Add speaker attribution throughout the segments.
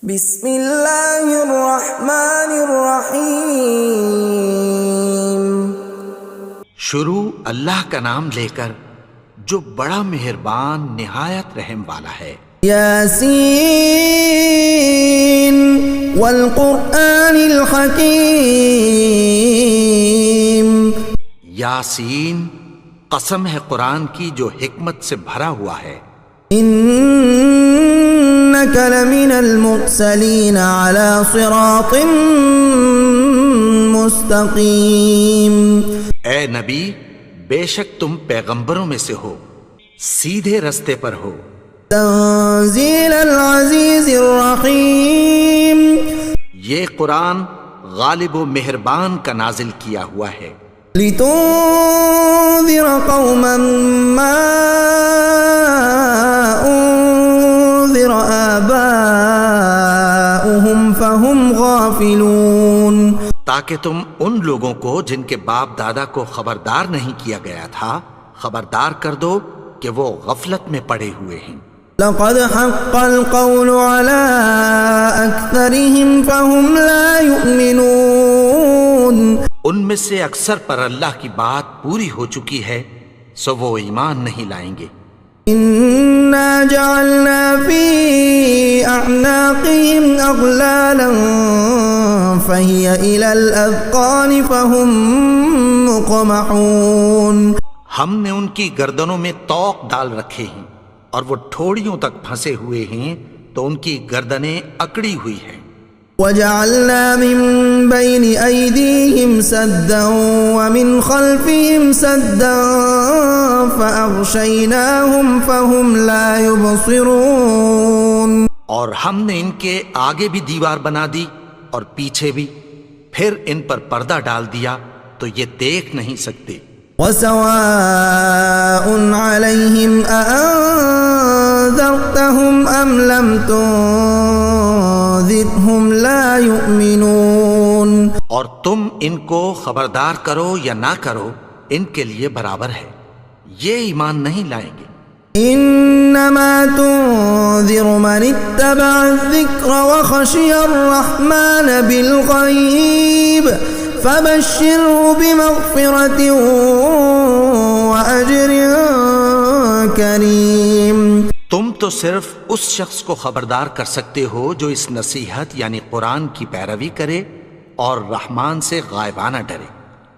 Speaker 1: بسم اللہ الرحمن الرحیم۔
Speaker 2: شروع اللہ کا نام لے کر جو بڑا مہربان نہایت رحم والا ہے۔
Speaker 1: یاسین والقرآن الحکیم۔
Speaker 2: یاسین، قسم ہے قرآن کی جو حکمت سے بھرا ہوا ہے۔
Speaker 1: انک لمن المرسلین علی صراط مستقیم۔
Speaker 2: اے نبی، بے شک تم پیغمبروں میں سے ہو، سیدھے رستے پر ہو۔
Speaker 1: تنزیل العزیز الرحیم۔
Speaker 2: یہ قرآن غالب و مہربان کا نازل کیا ہوا ہے۔
Speaker 1: لتنذر قوما ما انذر آباؤهم فهم غافلون۔
Speaker 2: تاکہ تم ان لوگوں کو جن کے باپ دادا کو خبردار نہیں کیا گیا تھا خبردار کر دو کہ وہ غفلت میں پڑے ہوئے ہیں۔
Speaker 1: لقد حق القول على أكثرهم فهم لا يؤمنون۔
Speaker 2: ان میں سے اکثر پر اللہ کی بات پوری ہو چکی ہے سو وہ ایمان نہیں لائیں گے۔
Speaker 1: إنا جعلنا في أعناقهم أغلالا فهي إلى الأذقان فهم مقمحون۔
Speaker 2: ہم نے ان کی گردنوں میں طوق ڈال رکھے ہیں اور وہ ٹھوڑیوں تک پھنسے ہوئے ہیں تو ان کی گردنیں اکڑی ہوئی ہیں۔
Speaker 1: وجعلنا من بين أيديهم سدا ومن خلفهم سدا فأغشيناهم فهم لا يبصرون۔
Speaker 2: اور ہم نے ان کے آگے بھی دیوار بنا دی اور پیچھے بھی، پھر ان پر پردہ ڈال دیا تو یہ دیکھ نہیں سکتے۔
Speaker 1: وسواء عليهم أأنذرتهم أم لم تنذرهم لا يؤمنون۔
Speaker 2: اور تم ان کو خبردار کرو یا نہ کرو ان کے لیے برابر ہے، یہ ایمان نہیں لائیں گے۔
Speaker 1: انما تنذر من اتبع الذکر وخشی الرحمن بالغیب فبشره بمغفرة وأجر کریم۔
Speaker 2: تم تو صرف اس شخص کو خبردار کر سکتے ہو جو اس نصیحت یعنی قرآن کی پیروی کرے اور رحمان سے غائبانہ ڈرے،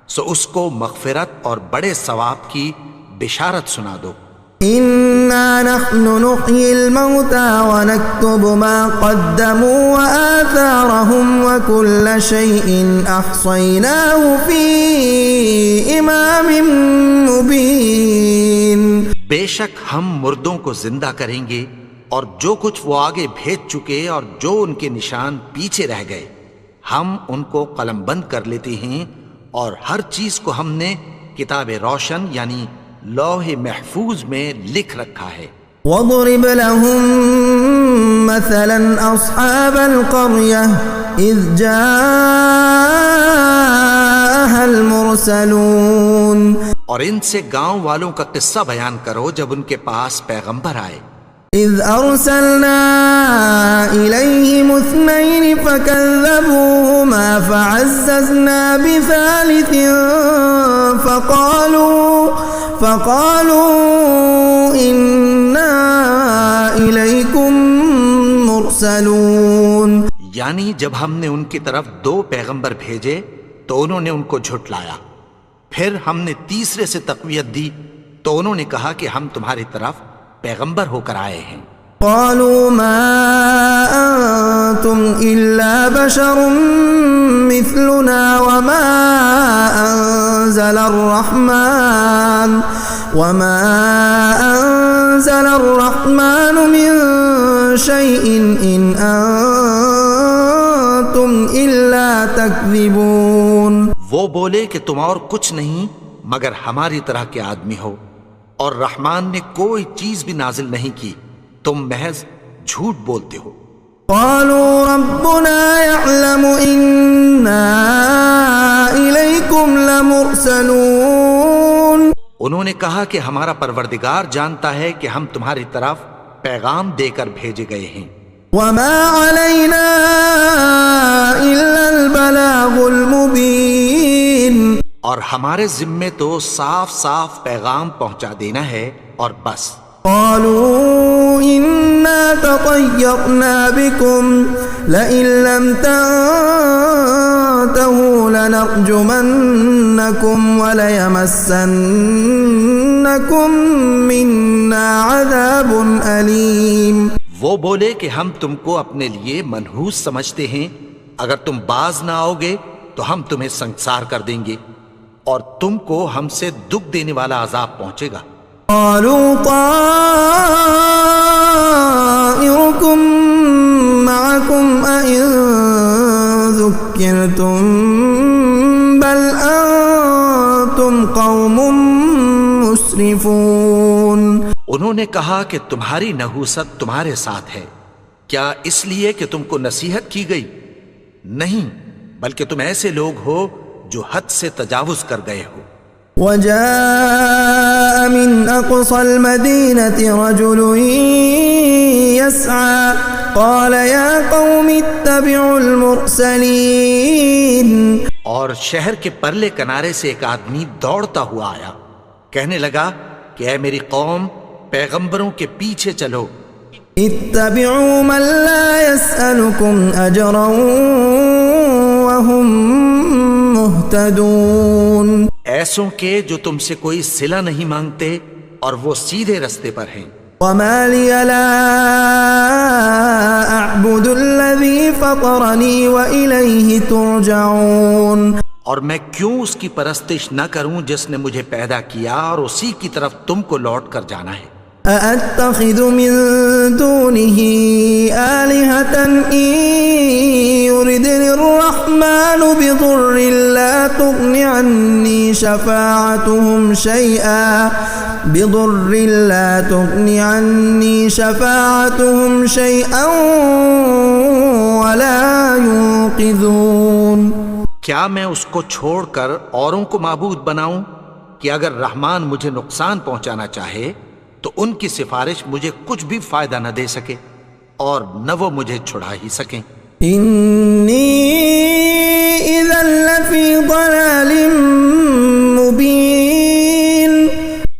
Speaker 2: سو اس کو مغفرت اور بڑے ثواب کی بشارت سنا دو۔
Speaker 1: انا نحن نحيي الموتى ونكتب ما قدموا وآثارهم وكل شيء احصيناه في امام مبين۔
Speaker 2: بے شک ہم مردوں کو زندہ کریں گے اور جو کچھ وہ آگے بھیج چکے اور جو ان کے نشان پیچھے رہ گئے ہم ان کو قلم بند کر لیتے ہیں، اور ہر چیز کو ہم نے کتاب روشن یعنی لوح محفوظ میں لکھ رکھا ہے۔
Speaker 1: وَاضْرِبْ لَهُم مَّثَلًا أَصْحَابَ الْقَرْيَةِ إِذْ جَاءَهَا الْمُرْسَلُونَ۔
Speaker 2: اور ان سے گاؤں والوں کا قصہ بیان کرو جب ان کے پاس پیغمبر آئے۔
Speaker 1: إِذْ أَرْسَلْنَا إِلَيْهِمُ اثْنَيْنِ فَكَذَّبُوهُمَا فَعَزَّزْنَا بِثَالِثٍ فَقَالُوا إِنَّا إِلَيْكُمْ مُرْسَلُونَ۔
Speaker 2: یعنی جب ہم نے ان کی طرف 2 پیغمبر بھیجے تو انہوں نے ان کو جھٹلایا، پھر ہم نے تیسرے سے تقویت دی تو انہوں نے کہا کہ ہم تمہاری طرف پیغمبر ہو کر آئے ہیں۔
Speaker 1: قالوا ما أنتم إلا بشر مثلنا وما أنزل الرحمن من شيء إن أنتم إلا تكذبون۔
Speaker 2: وہ بولے کہ تم اور کچھ نہیں مگر ہماری طرح کے آدمی ہو، اور رحمان نے کوئی چیز بھی نازل نہیں کی، تم محض جھوٹ بولتے ہو۔
Speaker 1: قالوا ربنا يعلم إنا إليكم لمرسلون۔
Speaker 2: انہوں نے کہا کہ ہمارا پروردگار جانتا ہے کہ ہم تمہاری طرف پیغام دے کر بھیجے گئے ہیں۔
Speaker 1: وما علينا
Speaker 2: ہمارے ذمے تو صاف صاف پیغام پہنچا دینا ہے اور بس.
Speaker 1: قالوا إنا تطيرنا بكم لئن لم تنتهوا لنرجمنكم وليمسنكم منا عذاب أليم.
Speaker 2: وہ بولے کہ ہم تم کو اپنے لیے منحوس سمجھتے ہیں، اگر تم باز نہ آؤ گے تو ہم تمہیں سنگسار کر دیں گے اور تم کو ہم سے دکھ دینے والا عذاب پہنچے گا.
Speaker 1: قالوا طائركم معكم أئن ذكرتم بل أنتم قوم مسرفون.
Speaker 2: انہوں نے کہا کہ تمہاری نحوست تمہارے ساتھ ہے، کیا اس لیے کہ تم کو نصیحت کی گئی؟ نہیں، بلکہ تم ایسے لوگ ہو جو حد سے تجاوز کر گئے ہو.
Speaker 1: وجاء من أقصى المدينة رجل يسعى قال يا قوم اتبعوا المرسلين.
Speaker 2: اور شہر کے پرلے کنارے سے ایک آدمی دوڑتا ہوا آیا، کہنے لگا کہ اے میری قوم، پیغمبروں کے پیچھے چلو.
Speaker 1: اتبعوا من لا يسألكم أجرا وهم مهتدون.
Speaker 2: ایسوں کے جو تم سے کوئی صلہ نہیں مانگتے اور وہ سیدھے رستے پر ہیں.
Speaker 1: وما لي لا أعبد الذي فطرني وإليه ترجعون.
Speaker 2: اور میں کیوں اس کی پرستش نہ کروں جس نے مجھے پیدا کیا اور اسی کی طرف تم کو لوٹ کر جانا ہے.
Speaker 1: أأتخذ من دونه آلهة إن يردني الرحمن بضر لا تغن عني شفاعتهم شيئا ولا ينقذون.
Speaker 2: کیا میں اس کو چھوڑ کر اوروں کو معبود بناؤں کہ اگر رحمان مجھے نقصان پہنچانا چاہے تو ان کی سفارش مجھے کچھ بھی فائدہ نہ دے سکے اور نہ وہ مجھے چھڑا ہی سکیں.
Speaker 1: انی اذا لفی ضلال مبین.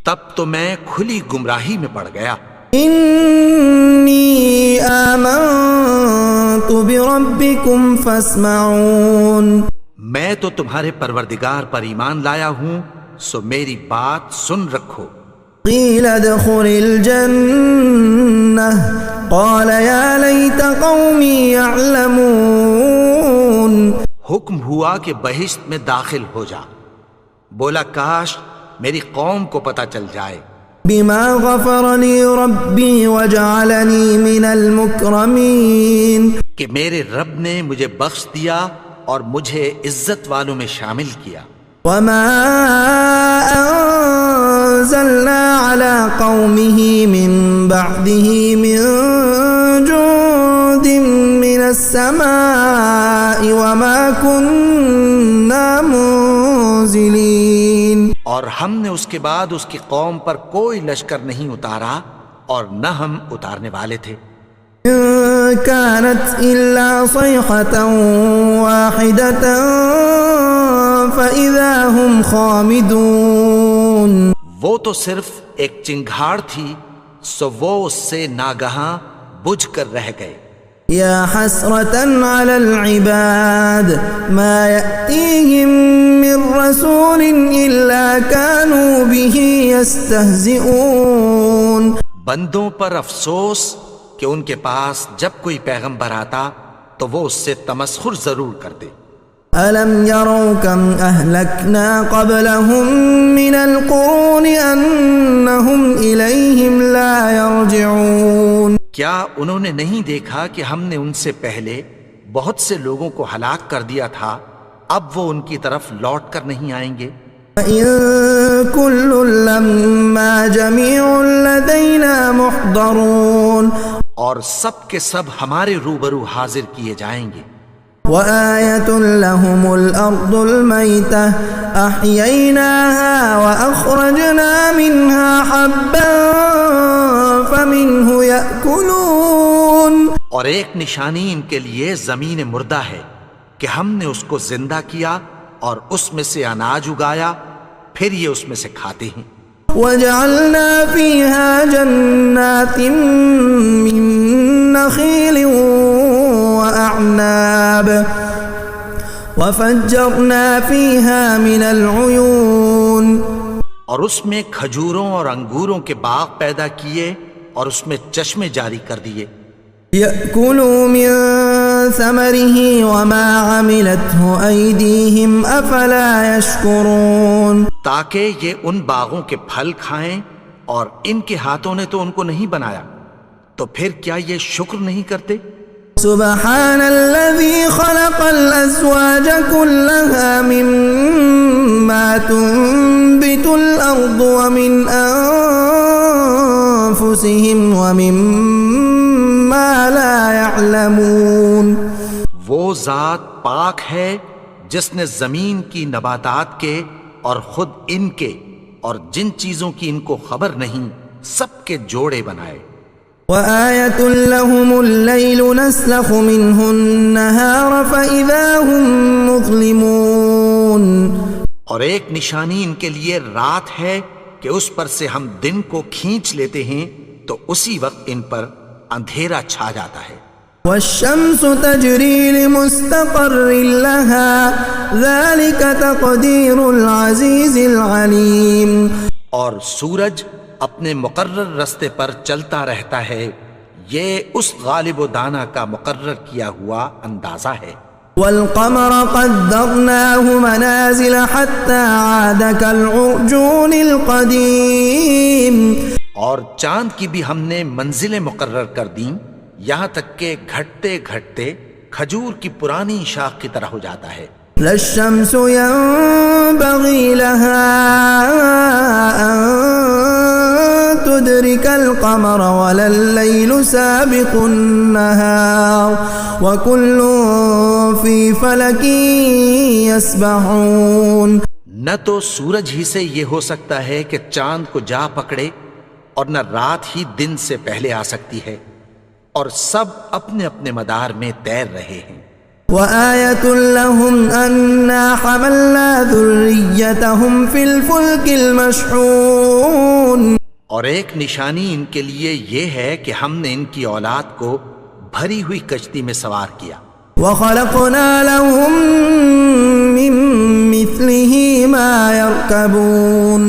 Speaker 2: تب تو میں کھلی گمراہی میں پڑ گیا.
Speaker 1: انی آمنت بربکم فاسمعون.
Speaker 2: میں تو تمہارے پروردگار پر ایمان لایا ہوں، سو میری بات سن رکھو.
Speaker 1: قیل ادخل الجنة قال یا لیت قومی یعلمون.
Speaker 2: حکم ہوا کہ بہشت میں داخل ہو جا. بولا کاش میری قوم کو پتہ چل جائے.
Speaker 1: بما غفر لی ربی وجعلنی من المکرمین.
Speaker 2: کہ میرے رب نے مجھے بخش دیا اور مجھے عزت والوں میں شامل کیا.
Speaker 1: وما انزلنا على قومه من بعده من جند من السماء وما كنا منزلين.
Speaker 2: اور ہم نے اس کے بعد اس کی قوم پر کوئی لشکر نہیں اتارا اور نہ ہم اتارنے والے تھے.
Speaker 1: كانت إلا صيحة واحدة فإذا هم خامدون.
Speaker 2: وہ تو صرف ایک چنگھاڑ تھی، سو وہ اس سے ناگہاں بجھ کر رہ گئے.
Speaker 1: یا حسرة على العباد ما يأتيهم من رسول إلا كانوا به يستهزئون.
Speaker 2: بندوں پر افسوس کہ ان کے پاس جب کوئی پیغمبر آتا تو وہ اس سے تمسخر ضرور کرتے.
Speaker 1: أَلَمْ يَرَوْا كَمْ أَهْلَكْنَا قَبْلَهُمْ مِنَ الْقُرُونِ أَنَّهُمْ إِلَيْهِمْ لَا يَرْجِعُونَ.
Speaker 2: کیا انہوں نے نہیں دیکھا کہ ہم نے ان سے پہلے بہت سے لوگوں کو ہلاک کر دیا تھا، اب وہ ان کی طرف لوٹ کر نہیں آئیں گے.
Speaker 1: وَإِن كُلٌّ لَّمَّا جَمِيعٌ لَّدَيْنَا مُحْضَرُونَ.
Speaker 2: اور سب کے سب ہمارے روبرو حاضر کیے جائیں گے.
Speaker 1: وآية لهم الأرض الميتة أحييناها وأخرجنا منها حبا فمنه يأكلون.
Speaker 2: اور ایک نشانی ان کے لیے زمین مردہ ہے کہ ہم نے اس کو زندہ کیا اور اس میں سے اناج اگایا، پھر یہ اس میں سے کھاتے ہیں۔
Speaker 1: وجعلنا فيها جنات من نخيل وأعناب وفجرنا فيها من العيون،
Speaker 2: اور اس میں کھجوروں اور انگوروں کے باغ پیدا کیے اور اس میں چشمے جاری کر دیے۔
Speaker 1: يأكلوا من ثمره وما عملته أيديهم أفلا يشكرون،
Speaker 2: تاکہ یہ ان باغوں کے پھل کھائیں، اور ان کے ہاتھوں نے تو ان کو نہیں بنایا، تو پھر کیا یہ شکر نہیں کرتے؟
Speaker 1: سبحان الذي خلق الأزواج كلها مما تنبت الأرض ومن أنفسهم ومما لا يعلمون،
Speaker 2: وہ ذات پاک ہے جس نے زمین کی نباتات کے اور خود ان کے اور جن چیزوں کی ان کو خبر نہیں سب کے جوڑے بنائے۔
Speaker 1: وآية لهم الليل نسلخ منه النهار فإذا هم مظلمون،
Speaker 2: اور ایک نشانی ان کے لیے رات ہے کہ اس پر سے ہم دن کو کھینچ لیتے ہیں تو اسی وقت ان پر اندھیرا چھا جاتا ہے۔
Speaker 1: والشمس تجري لمستقر لها ذلك تقدير العزيز العليم،
Speaker 2: اور سورج اپنے مقرر رستے پر چلتا رہتا ہے، یہ اس غالب و دانا کا مقرر کیا ہوا اندازہ ہے۔
Speaker 1: والقمر قدرناه منازل حتى عاد كالعرجون القديم،
Speaker 2: اور چاند کی بھی ہم نے منزلیں مقرر کر دیں، یہاں تک کہ گھٹتے گھٹتے کھجور کی پرانی شاخ کی طرح ہو جاتا ہے۔
Speaker 1: لا الشمس ينبغي لها أن تدرك القمر ولا الليل سابق النهار وكل في فلك يسبحون،
Speaker 2: نہ تو سورج ہی سے یہ ہو سکتا ہے کہ چاند کو جا پکڑے، اور نہ رات ہی دن سے پہلے آ سکتی ہے، اور سب اپنے اپنے مدار میں تیر رہے ہیں۔
Speaker 1: وآية لهم أنا حملنا ذريتهم في الفلك المشحون،
Speaker 2: اور ایک نشانی ان کے لیے یہ ہے کہ ہم نے ان کی اولاد کو بھری ہوئی کشتی میں سوار کیا۔
Speaker 1: وخلقنا لهم من مثله ما يركبون،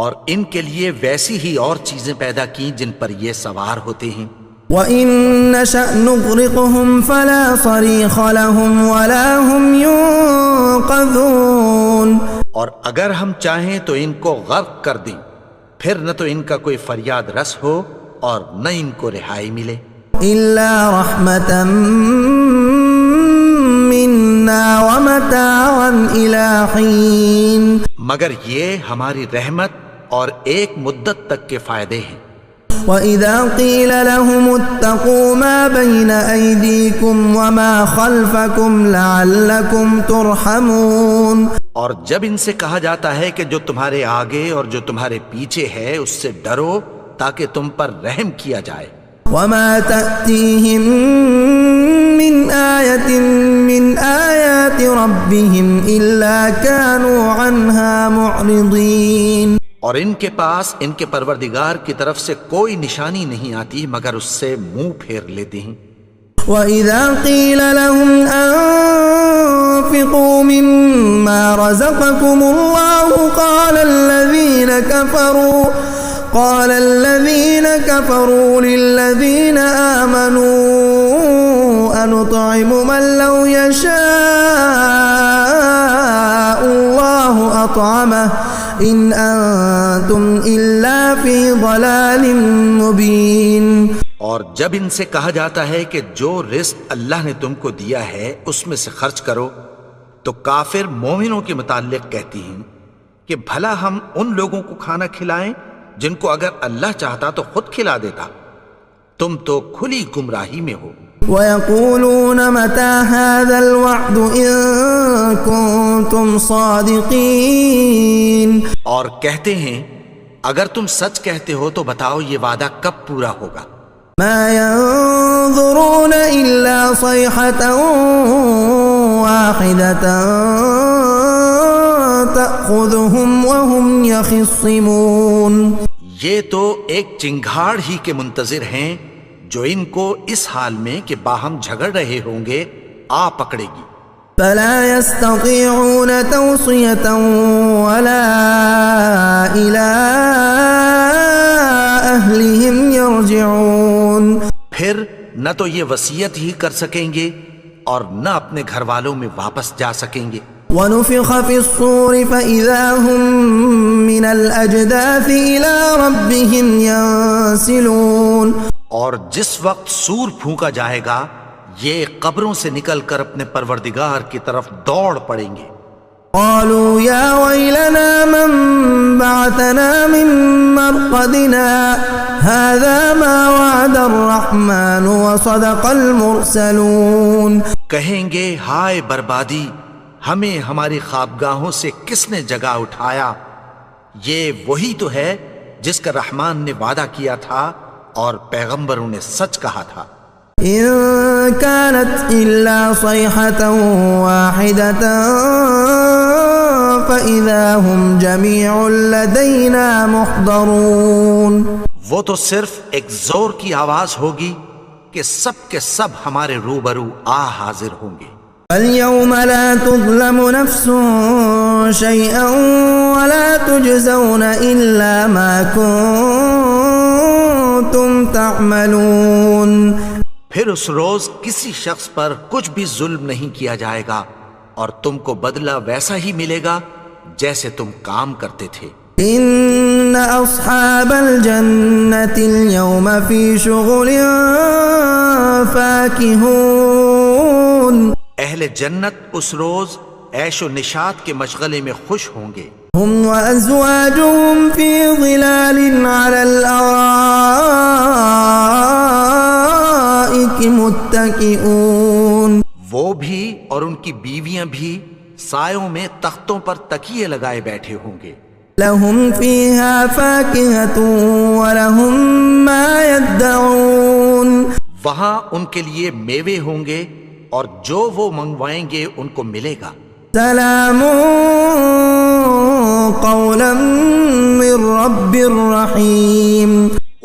Speaker 2: اور ان کے لیے ویسی ہی اور چیزیں پیدا کی جن پر یہ سوار ہوتے ہیں۔
Speaker 1: وَإِن نَّشَأْ نُغْرِقْهُمْ فَلَا صَرِيخَ لَهُمْ وَلَا هُمْ يُنقَذُونَ،
Speaker 2: اور اگر ہم چاہیں تو ان کو غرق کر دیں، پھر نہ تو ان کا کوئی فریاد رس ہو اور نہ ان کو رہائی ملے۔
Speaker 1: إِلَّا رَحْمَةً مِّنَّا وَمَتَاعًا إِلَىٰ حِينٍ،
Speaker 2: مگر یہ ہماری رحمت اور ایک مدت تک کے فائدے ہیں۔
Speaker 1: وَإِذَا قِيلَ لَهُمُ اتَّقُوا مَا بَيْنَ أَيْدِيكُمْ وَمَا خَلْفَكُمْ لَعَلَّكُمْ تُرْحَمُونَ،
Speaker 2: اور جب ان سے کہا جاتا ہے کہ جو تمہارے آگے اور جو تمہارے پیچھے ہے اس سے ڈرو تاکہ تم پر رحم کیا جائے۔
Speaker 1: وَمَا تَأْتِيهِم مِّنْ آيَةٍ مِّنْ آيَاتِ رَبِّهِمْ إِلَّا كَانُوا عَنْهَا مُعْرِضِينَ،
Speaker 2: اور ان کے پاس ان کے پروردگار کی طرف سے کوئی نشانی نہیں آتی مگر اس سے منہ پھیر لیتے ہیں۔
Speaker 1: وَإِذَا قِيلَ لَهُمْ أَنفِقُوا مِمَّا رَزَقَكُمُ اللَّهُ قَالَ الَّذِينَ كَفَرُوا لِلَّذِينَ آمَنُوا أَنُطْعِمُ مَن لَّوْ يَشَاءُ اللَّهُ أَطْعَمَهُ إِنْ أَنتُمْ إِلَّا فِي ضَلَالٍ مُّبِينٍ،
Speaker 2: اور جب ان سے کہا جاتا ہے کہ جو رزق اللہ نے تم کو دیا ہے اس میں سے خرچ کرو، تو کافر مومنوں کے متعلق کہتی ہیں کہ بھلا ہم ان لوگوں کو کھانا کھلائیں جن کو اگر اللہ چاہتا تو خود کھلا دیتا، تم تو کھلی گمراہی میں ہو۔
Speaker 1: وَيَقُولُونَ مَتَىٰ هَٰذَا الْوَعْدُ إِن كُنتُمْ صَادِقِينَ،
Speaker 2: اور کہتے ہیں اگر تم سچ کہتے ہو تو بتاؤ یہ وعدہ کب پورا ہوگا۔
Speaker 1: مَا يَنظُرُونَ إِلَّا صَيْحَةً وَاحِدَةً تأخذهم وهم يخصمون.
Speaker 2: یہ تو ایک چنگھاڑ ہی کے منتظر ہیں جو ان کو اس حال میں کہ باہم جھگڑ رہے ہوں گے آ پکڑے گی.
Speaker 1: فلا يستطيعون توصية ولا إلى أهلهم يرجعون.
Speaker 2: پھر نہ تو یہ وصیت ہی کر سکیں گے اور نہ اپنے گھر والوں میں واپس جا سکیں گے.
Speaker 1: ونفخ في الصور فإذا هم من الأجداث إلى ربهم ينسلون.
Speaker 2: اور جس وقت سور پھونکا جائے گا یہ قبروں سے نکل کر اپنے پروردگار کی طرف دوڑ پڑیں گے.
Speaker 1: قالوا يا ويلنا من بعثنا من مرقدنا هذا ما وعد الرحمن وصدق المرسلون.
Speaker 2: کہیں گے ہائے بربادی، ہمیں ہماری خوابگاہوں سے کس نے جگا اٹھایا؟ یہ وہی تو ہے جس کا رحمان نے وعدہ کیا تھا اور پیغمبروں نے سچ کہا تھا.
Speaker 1: إن كانت إلا صيحة واحدة فإذا هم جميع لدينا محضرون.
Speaker 2: وہ تو صرف ایک زور کی آواز ہوگی کہ سب کے سب ہمارے روبرو آ حاضر ہوں گے.
Speaker 1: اليوم لا تظلم نفس شيئا ولا تجزون إلا ما كنتم تعملون.
Speaker 2: پھر اس روز کسی شخص پر کچھ بھی ظلم نہیں کیا جائے گا اور تم کو بدلہ ویسا ہی ملے گا جیسے تم کام کرتے تھے.
Speaker 1: ان اصحاب الجنة اليوم في شغل فاكهون.
Speaker 2: اہل جنت اس روز عیش و نشاط کے مشغلے میں خوش ہوں گے.
Speaker 1: هم وازواجهم في ظلال على الارائك متكئون.
Speaker 2: وہ بھی اور ان کی بیویاں بھی سایوں میں تختوں پر تکیے لگائے بیٹھے ہوں گے.
Speaker 1: لهم فيها فاكهة ولهم ما يدعون.
Speaker 2: وہاں ان کے لیے میوے ہوں گے اور جو وہ منگوائیں گے ان کو ملے گا.
Speaker 1: سلام قولا من رب الرحیم.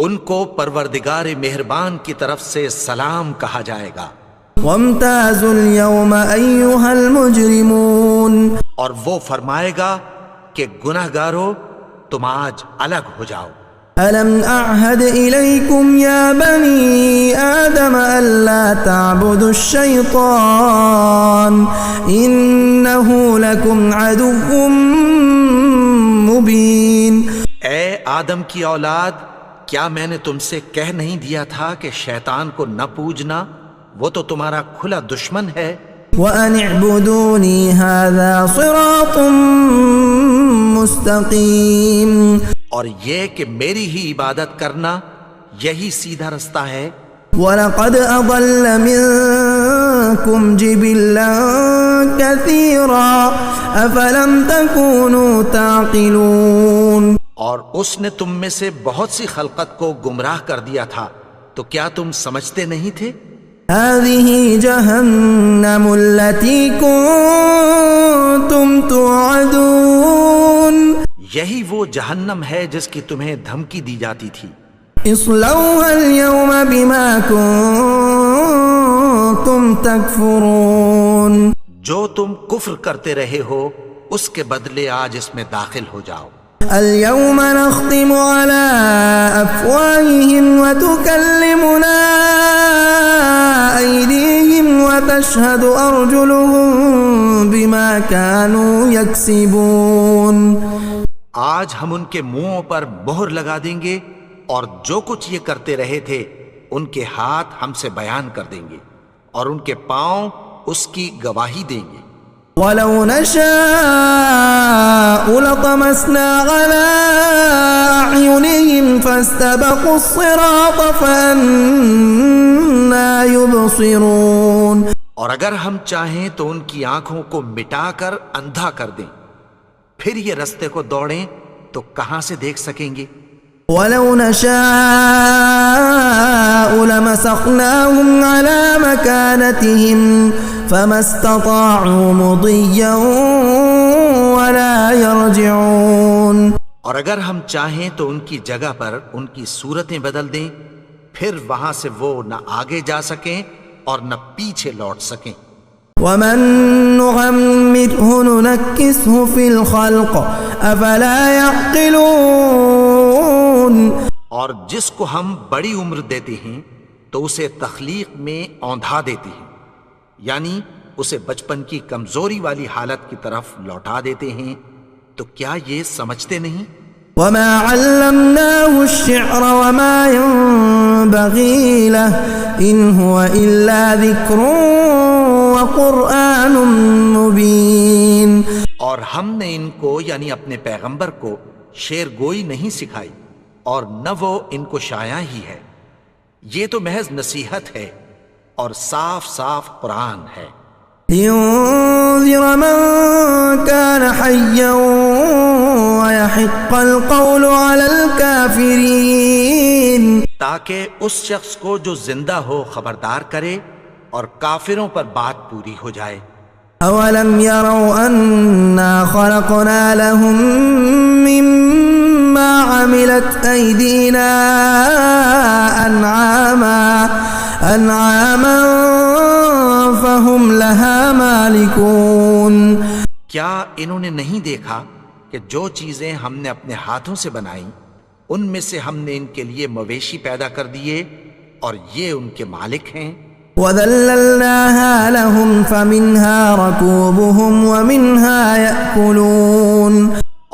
Speaker 2: ان کو پروردگار مہربان کی طرف سے سلام کہا جائے گا.
Speaker 1: وامتازوا اليوم ایها المجرمون.
Speaker 2: اور وہ فرمائے گا کہ گناہگارو تم آج الگ ہو جاؤ.
Speaker 1: ألم أعهد إليكم يا بني آدم ألا تعبدوا الشيطان إنه لكم عدو مبين.
Speaker 2: اے آدم کی اولاد، کیا میں نے تم سے کہہ نہیں دیا تھا کہ شیطان کو نہ پوجنا؟ وہ تو تمہارا کھلا دشمن ہے.
Speaker 1: وأن اعبدوني هذا صراط مستقيم.
Speaker 2: اور یہ کہ میری ہی عبادت کرنا یہی سیدھا رستہ ہے.
Speaker 1: وَلَقَدْ أَضَلَّ مِنكُمْ جِبِلًّا كَثِيرًا أَفَلَمْ تَكُونُوا تَعْقِلُونَ.
Speaker 2: اور اس نے تم میں سے بہت سی خلقت کو گمراہ کر دیا تھا، تو کیا تم سمجھتے نہیں تھے؟
Speaker 1: هَذِهِ جَهَنَّمُ الَّتِي كُنتُمْ تُوعَدُونَ.
Speaker 2: یہی وہ جہنم ہے جس کی تمہیں دھمکی دی جاتی تھی.
Speaker 1: اصلوها اليوم بما كنتم تكفرون.
Speaker 2: جو تم کفر کرتے رہے ہو اس کے بدلے آج اس میں داخل ہو جاؤ.
Speaker 1: اليوم نختم على أفواههم وتكلمنا أيديهم وتشهد أرجلهم بما كانوا يكسبون.
Speaker 2: آج ہم ان کے منہوں پر مہر لگا دیں گے اور جو کچھ یہ کرتے رہے تھے ان کے ہاتھ ہم سے بیان کر دیں گے اور ان کے پاؤں اس کی گواہی دیں گے.
Speaker 1: وَلَوْ نَشَاءُ لَطَمَسْنَا عَلَىٰ أَعْيُنِهِمْ فَاسْتَبَقُوا الصِّرَاطَ فَأَنَّىٰ يُبْصِرُونَ.
Speaker 2: اور اگر ہم چاہیں تو ان کی آنکھوں کو مٹا کر اندھا کر دیں، پھر یہ رستے کو دوڑیں تو کہاں سے دیکھ سکیں گے.
Speaker 1: وَلَوْ نَشَاءُ لَمَسَخْنَاهُمْ عَلَىٰ مَكَانَتِهِمْ فَمَا اسْتَطَاعُوا مُضِيًّا ولا يرجعون.
Speaker 2: اور اگر ہم چاہیں تو ان کی جگہ پر ان کی صورتیں بدل دیں، پھر وہاں سے وہ نہ آگے جا سکیں اور نہ پیچھے لوٹ سکیں.
Speaker 1: ومن نعمره ننكسه في الخلق افلا يعقلون.
Speaker 2: اور جس کو ہم بڑی عمر دیتے ہیں تو اسے تخلیق میں اوندھا دیتے ہیں، یعنی اسے بچپن کی کمزوری والی حالت کی طرف لوٹا دیتے ہیں. تو کیا یہ سمجھتے نہیں؟
Speaker 1: وما علمناه الشعر وما ينبغي له ان هو الا ذكر وقرآن مبين.
Speaker 2: اور ہم نے ان کو یعنی اپنے پیغمبر کو شعر گوئی نہیں سکھائی اور نہ وہ ان کو شایع ہی ہے، یہ تو محض نصیحت ہے اور صاف صاف قرآن ہے.
Speaker 1: لينذر من كان حيا ويحق القول على الكافرين.
Speaker 2: تاکہ اس شخص کو جو زندہ ہو خبردار کرے اور کافروں پر بات پوری ہو جائے.
Speaker 1: اولم يروا انا خلقنا لهم مما عملت ايدينا انعاما فهم لها مالكون.
Speaker 2: کیا انہوں نے نہیں دیکھا کہ جو چیزیں ہم نے اپنے ہاتھوں سے بنائیں ان میں سے ہم نے ان کے لیے مویشی پیدا کر دیے اور یہ ان کے مالک ہیں.
Speaker 1: وَذَلَّلْنَاهَا لَهُمْ فَمِنْهَا رَكُوبُهُمْ وَمِنْهَا يَأْكُلُونَ.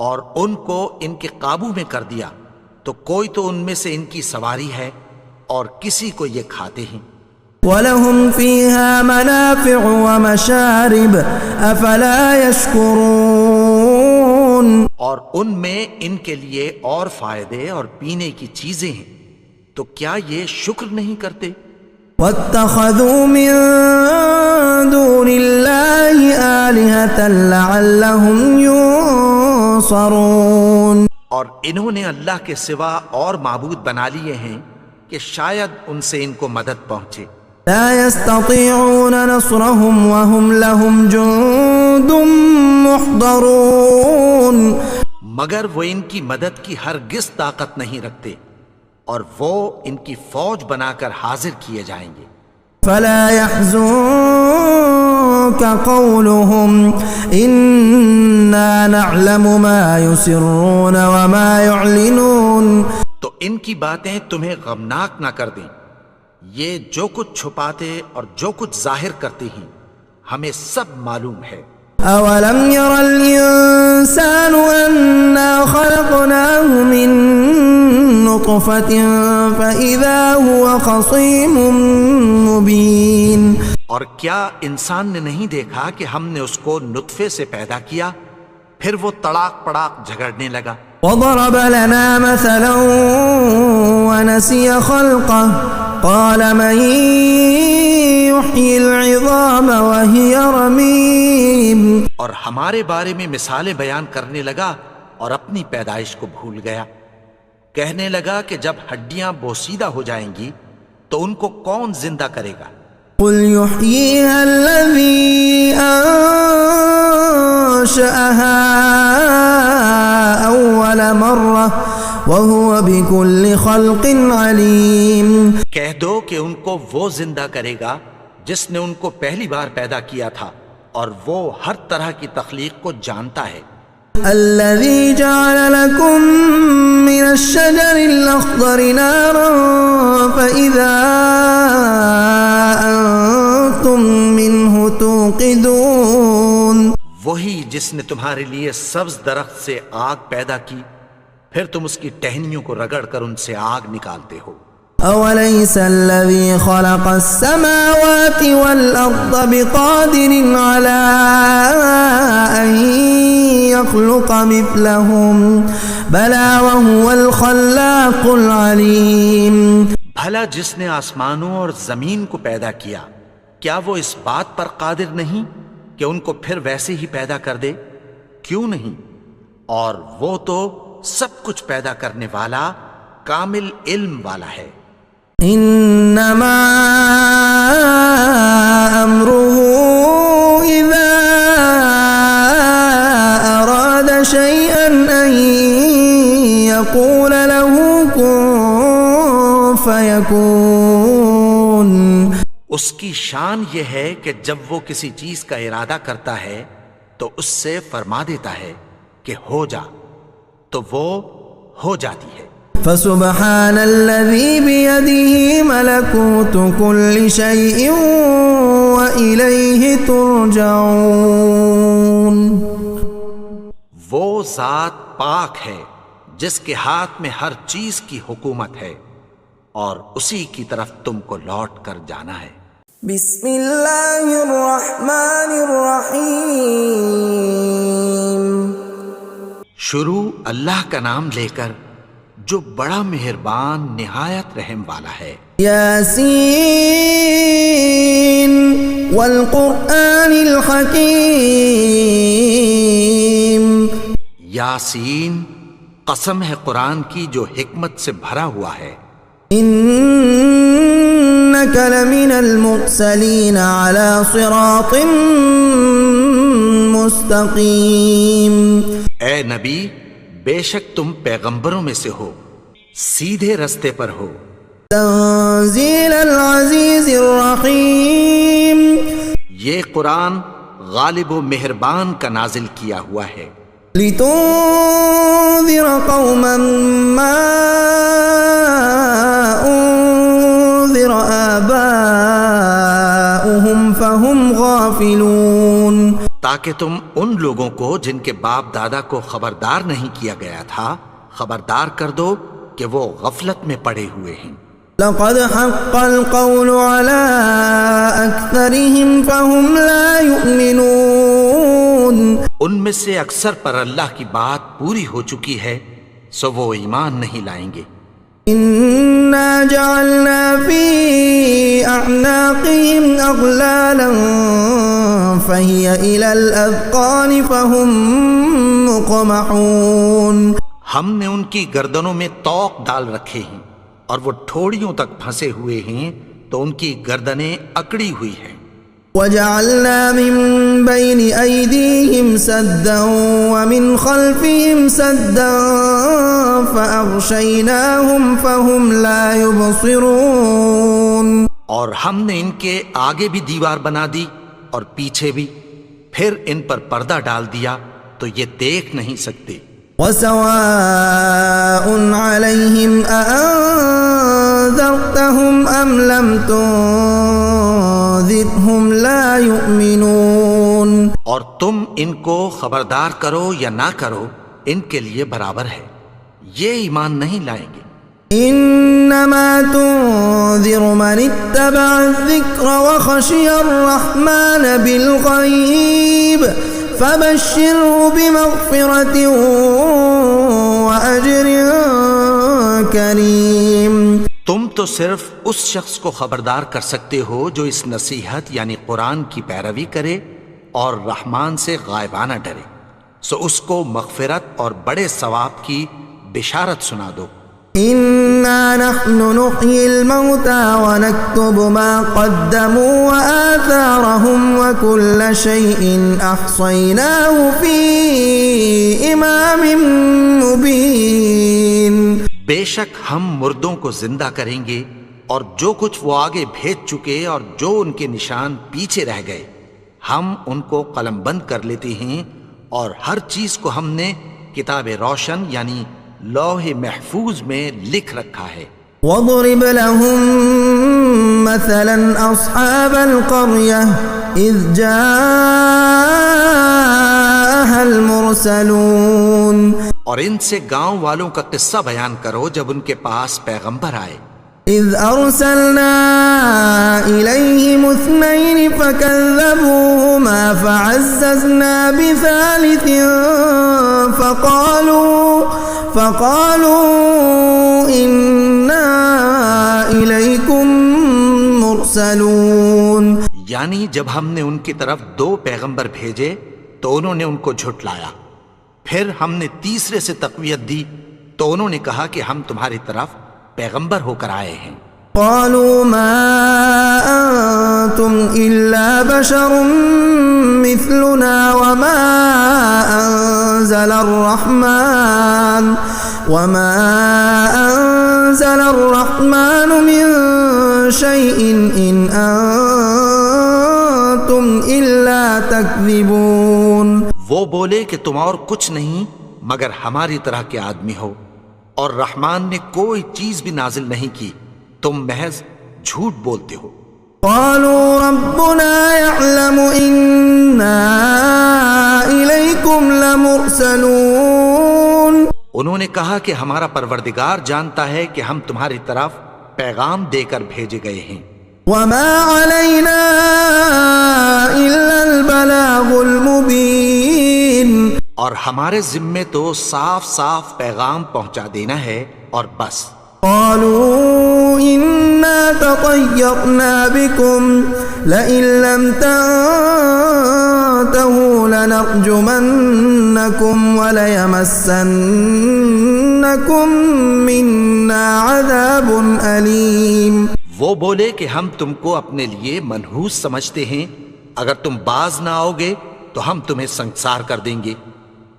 Speaker 2: اور ان کو ان کے قابو میں کر دیا تو کوئی تو ان میں سے ان کی سواری ہے اور کسی کو یہ کھاتے ہیں.
Speaker 1: وَلَهُمْ فِيهَا مَنَافِعُ وَمَشَارِبُ أَفَلَا يَشْكُرُونَ.
Speaker 2: اور ان میں ان کے لیے اور فائدے اور پینے کی چیزیں ہیں، تو کیا یہ شکر نہیں کرتے؟
Speaker 1: وَاتَّخَذُوا مِن دُونِ اللَّهِ آلِهَةً لَعَلَّهُمْ يُنصَرُونَ.
Speaker 2: اور انہوں نے اللہ کے سوا اور معبود بنا لیے ہیں کہ شاید ان سے ان کو مدد پہنچے.
Speaker 1: لا يستطيعون نصرهم وهم لهم جند محضرون.
Speaker 2: مگر وہ ان کی مدد کی ہرگز طاقت نہیں رکھتے اور وہ ان کی فوج بنا کر حاضر کیے جائیں گے.
Speaker 1: فلا يحزنك قولهم إنا نعلم ما يسرون وما يعلنون.
Speaker 2: تو ان کی باتیں تمہیں غمناک نہ کر دیں، یہ جو کچھ چھپاتے اور جو کچھ ظاہر کرتے ہیں ہمیں سب معلوم ہے.
Speaker 1: أولم ير الإنسان أنا خلقناه من نطفة فإذا هو خصيم مبين.
Speaker 2: اور کیا انسان نے نہیں دیکھا کہ ہم نے اس کو نطفے سے پیدا کیا پھر وہ تڑاک پڑاک جھگڑنے لگا.
Speaker 1: وضرب لنا مثلا ونسي خلقه قال من يحيي العظام وهي رميم.
Speaker 2: اور ہمارے بارے میں مثالیں بیان کرنے لگا اور اپنی پیدائش کو بھول گیا. کہنے لگا کہ جب ہڈیاں بوسیدہ ہو جائیں گی تو ان کو کون زندہ کرے گا؟
Speaker 1: قل يحييها الذي أنشأها أول مرة وهو بكل خلق عليم.
Speaker 2: کہہ دو کہ ان کو وہ زندہ کرے گا جس نے ان کو پہلی بار پیدا کیا تھا اور وہ ہر طرح کی تخلیق کو جانتا ہے.
Speaker 1: الذي جعل لكم من الشجر الأخضر نارا فإذا أنتم منه توقدون.
Speaker 2: وہی جس نے تمہارے لیے سبز درخت سے آگ پیدا کی پھر تم اس کی ٹہنیوں کو رگڑ کر ان سے آگ نکالتے ہو.
Speaker 1: أوليس الذي خلق السماوات والأرض بقادر على أن يخلق مثلهم بلى وهو الخلاق العليم.
Speaker 2: بھلا جس نے آسمانوں اور زمین کو پیدا کیا کیا وہ اس بات پر قادر نہیں کہ ان کو پھر ویسے ہی پیدا کر دے؟ کیوں نہیں؟ اور وہ تو سب کچھ پیدا کرنے والا کامل علم والا ہے.
Speaker 1: انما امره اذا اراد
Speaker 2: اس کی شان یہ ہے کہ جب وہ کسی چیز کا ارادہ کرتا ہے تو اس سے فرما دیتا ہے کہ ہو جا، تو وہ ہو جاتی ہے۔
Speaker 1: فسبحان الذي بيده ملكوت كل شيء وإليه ترجعون۔
Speaker 2: وہ ذات پاک ہے جس کے ہاتھ میں ہر چیز کی حکومت ہے اور اسی کی طرف تم کو لوٹ کر جانا ہے۔
Speaker 1: بسم اللہ الرحمن الرحیم۔
Speaker 2: شروع اللہ کا نام لے کر جو بڑا مہربان نہایت رحم والا ہے۔
Speaker 1: یاسین والقرآن الحکیم۔
Speaker 2: یاسین، قسم ہے قرآن کی جو حکمت سے بھرا ہوا ہے۔
Speaker 1: انک لمن المرسلین علی صراط مستقیم۔
Speaker 2: اے نبی، بے شک تم پیغمبروں میں سے ہو، سیدھے رستے پر ہو۔
Speaker 1: تنزیل العزیز الرحیم۔
Speaker 2: یہ قرآن غالب و مہربان کا نازل کیا ہوا ہے۔
Speaker 1: لتنذر قوما ما انذر آباؤهم فهم غافلون۔
Speaker 2: تاکہ تم ان لوگوں کو جن کے باپ دادا کو خبردار نہیں کیا گیا تھا خبردار کر دو کہ وہ غفلت میں پڑے ہوئے ہیں۔
Speaker 1: لقد حق القول على أكثرهم فهم لا يؤمنون۔
Speaker 2: ان میں سے اکثر پر اللہ کی بات پوری ہو چکی ہے سو وہ ایمان نہیں لائیں گے۔
Speaker 1: إنا جعلنا في أعناقهم أغلالا فهي إلى الأذقان فهم مقمحون۔
Speaker 2: ہم نے ان کی گردنوں میں طوق ڈال رکھے ہیں اور وہ ٹھوڑیوں تک پھنسے ہوئے ہیں تو ان کی گردنیں اکڑی ہوئی ہیں۔
Speaker 1: وجعلنا من بين أيديهم سدا ومن خلفهم سدا فأغشيناهم فهم لا يبصرون۔
Speaker 2: اور ہم نے ان کے آگے بھی دیوار بنا دی اور پیچھے بھی، پھر ان پر پردہ ڈال دیا تو یہ دیکھ نہیں سکتے۔
Speaker 1: وسواء عليهم أأنذرتهم أم لم تنذرهم لا يؤمنون۔
Speaker 2: اور تم ان کو خبردار کرو یا نہ کرو ان کے لیے برابر ہے، یہ ایمان نہیں لائیں گے۔
Speaker 1: انما تنذر من اتبع الذکر وخشی الرحمن بالغیب فبشره بمغفرة وأجر کریم۔
Speaker 2: تم تو صرف اس شخص کو خبردار کر سکتے ہو جو اس نصیحت یعنی قرآن کی پیروی کرے اور رحمان سے غائبانہ ڈرے، سو اس کو مغفرت اور بڑے ثواب کی بشارت سنا دو۔
Speaker 1: إنا نحن نحيي الموتى ونكتب ما قدموا وآثارهم وكل شيء أحصيناه في إمام مبين۔
Speaker 2: بے شک ہم مردوں کو زندہ کریں گے اور جو کچھ وہ آگے بھیج چکے اور جو ان کے نشان پیچھے رہ گئے ہم ان کو قلم بند کر لیتے ہیں، اور ہر چیز کو ہم نے کتاب روشن یعنی لوح محفوظ میں لکھ رکھا ہے۔
Speaker 1: وَاضْرِبْ لَهُم مَّثَلًا أَصْحَابَ الْقَرْيَةِ إِذْ جَاءَهَا الْمُرْسَلُونَ۔
Speaker 2: اور ان سے گاؤں والوں کا قصہ بیان کرو جب ان کے پاس پیغمبر آئے۔
Speaker 1: إِذْ أَرْسَلْنَا إِلَيْهِمُ اثْنَيْنِ فَكَذَّبُوهُمَا فَعَزَّزْنَا بِثَالِثٍ فَقَالُوا إِنَّا إِلَيْكُمْ مُرْسَلُونَ۔
Speaker 2: یعنی جب ہم نے ان کی طرف 2 پیغمبر بھیجے تو انہوں نے ان کو جھٹلایا، پھر ہم نے تیسرے سے تقویت دی تو انہوں نے کہا کہ ہم تمہاری طرف پیغمبر ہو کر آئے ہیں۔
Speaker 1: قالوا ما أنتم إلا بشر مثلنا وما أنزل أنزل الرحمن من شيء إن أنتم إلا تكذبون.
Speaker 2: وہ بولے کہ تم اور کچھ نہیں مگر ہماری طرح کے آدمی ہو، اور رحمان نے کوئی چیز بھی نازل نہیں کی، تم محض جھوٹ بولتے ہو.
Speaker 1: قالوا ربنا يعلم إنا إليكم لمرسلون.
Speaker 2: انہوں نے کہا کہ ہمارا پروردگار جانتا ہے کہ ہم تمہاری طرف پیغام دے کر بھیجے گئے ہیں.
Speaker 1: وما علينا إلا البلاغ المبين.
Speaker 2: اور ہمارے ذمے تو صاف صاف پیغام پہنچا دینا ہے اور بس.
Speaker 1: قالوا إنا تطيرنا بكم لئن لم تنتهوا لنرجمنكم وليمسنكم منا عذاب أليم.
Speaker 2: وہ بولے کہ ہم تم کو اپنے لیے منحوس سمجھتے ہیں، اگر تم باز نہ آؤ گے تو ہم تمہیں سنسار کر دیں گے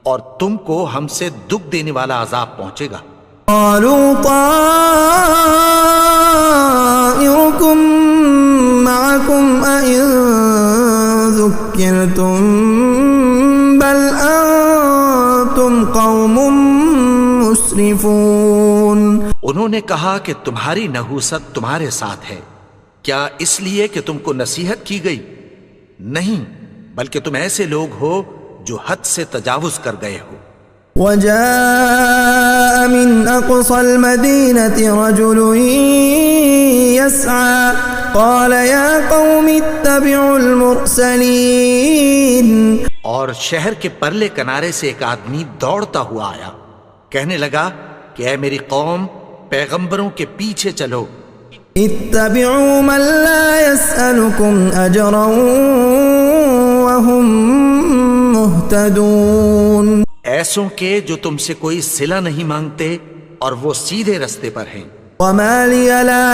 Speaker 2: اور تم کو ہم سے دکھ دینے والا عذاب پہنچے گا.
Speaker 1: قالوا طائركم معكم أئن ذكرتم بل أنتم قوم مسرفون.
Speaker 2: انہوں نے کہا کہ تمہاری نحوست تمہارے ساتھ ہے، کیا اس لیے کہ تم کو نصیحت کی گئی؟ نہیں، بلکہ تم ایسے لوگ ہو جو حد سے تجاوز کر گئے ہو.
Speaker 1: وجاء من أقصى المدينة رجل يسعى قال يا قوم اتبعوا المرسلين.
Speaker 2: اور شہر کے پرلے کنارے سے ایک آدمی دوڑتا ہوا آیا، کہنے لگا کہ اے میری قوم، پیغمبروں کے پیچھے چلو.
Speaker 1: اتبعوا من لا يسألكم أجرا وهم مهتدون.
Speaker 2: ایسوں کے جو تم سے کوئی صلہ نہیں مانگتے اور وہ سیدھے رستے پر ہیں.
Speaker 1: وما لي لا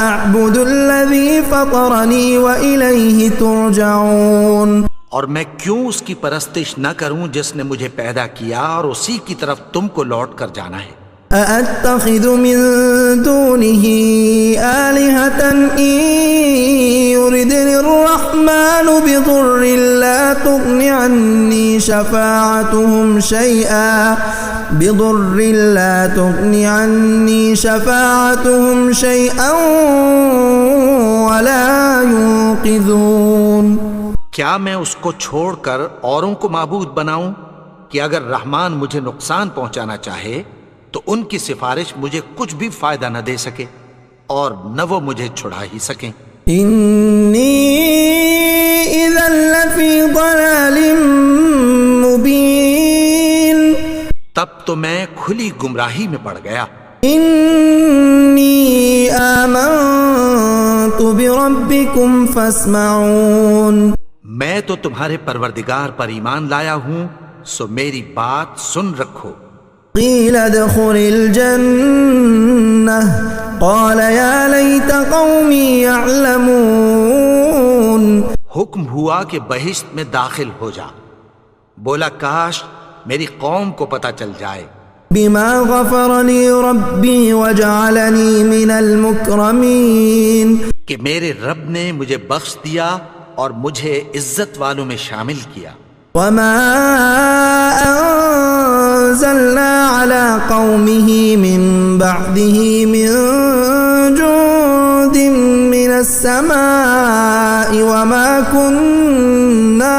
Speaker 1: أعبد الذي فطرني وإليه ترجعون.
Speaker 2: اور میں کیوں اس کی پرستش نہ کروں جس نے مجھے پیدا کیا اور اسی کی طرف تم کو لوٹ کر جانا ہے.
Speaker 1: أأتخذ من دونه آلهة إن يردني الرحمن بضر لا تغن عني شفاعتهم شيئا ولا ينقذون.
Speaker 2: کیا میں اس کو چھوڑ کر اوروں کو معبود بناؤں کہ اگر رحمان مجھے نقصان پہنچانا چاہے تو ان کی سفارش مجھے کچھ بھی فائدہ نہ دے سکے اور نہ وہ مجھے چھڑا ہی سکیں.
Speaker 1: انی اذا لفی ضلال مبین.
Speaker 2: تب تو میں کھلی گمراہی میں پڑ گیا.
Speaker 1: انی آمنت بربکم فاسمعون.
Speaker 2: میں تو تمہارے پروردگار پر ایمان لایا ہوں، سو میری بات سن رکھو.
Speaker 1: قیل ادخل الجنہ قال یا لیت قومی یعلمون.
Speaker 2: حکم ہوا کہ بہشت میں داخل ہو جا. بولا کاش میری قوم کو پتہ چل جائے.
Speaker 1: بما غفر لی ربی وجعلنی من المکرمین.
Speaker 2: کہ میرے رب نے مجھے بخش دیا اور مجھے عزت والوں میں شامل کیا.
Speaker 1: وما انزلنا على قومه من بعده من جند من السماء وما كنا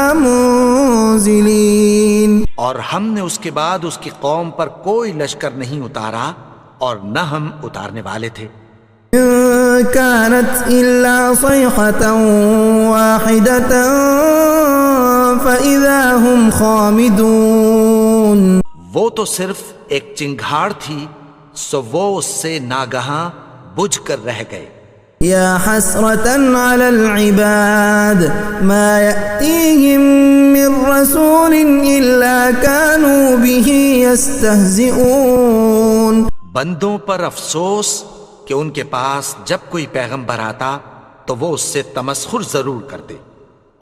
Speaker 1: منزلين.
Speaker 2: اور ہم نے اس کے بعد اس کی قوم پر کوئی لشکر نہیں اتارا اور نہ ہم اتارنے والے تھے.
Speaker 1: كانت إلا صيحة واحدة فإذا هم خامدون.
Speaker 2: وہ تو صرف ایک چنگھاڑ تھی، سو وہ اس سے ناگہاں بجھ کر رہ گئے.
Speaker 1: یا حسرة على العباد ما يأتيهم من رسول إلا كانوا به يستهزئون.
Speaker 2: بندوں پر افسوس کہ ان کے پاس جب کوئی پیغمبر آتا تو وہ اس سے تمسخر ضرور کرتے.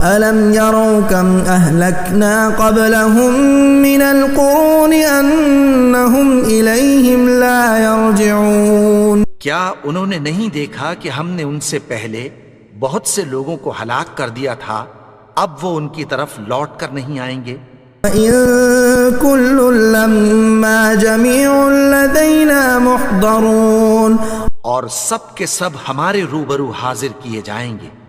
Speaker 1: ألم يروا كم أهلكنا قبلهم من القرون أنهم إليهم لا يرجعون
Speaker 2: کیا انہوں نے نہیں دیکھا کہ ہم نے ان سے پہلے بہت سے لوگوں کو ہلاک کر دیا تھا، اب وہ ان کی طرف لوٹ کر نہیں آئیں گے؟
Speaker 1: وَإِن كُلٌّ لَّمَّا جَمِيعٌ لَّدَيْنَا مُحْضَرُونَ
Speaker 2: اور سب کے سب ہمارے روبرو حاضر کیے جائیں گے۔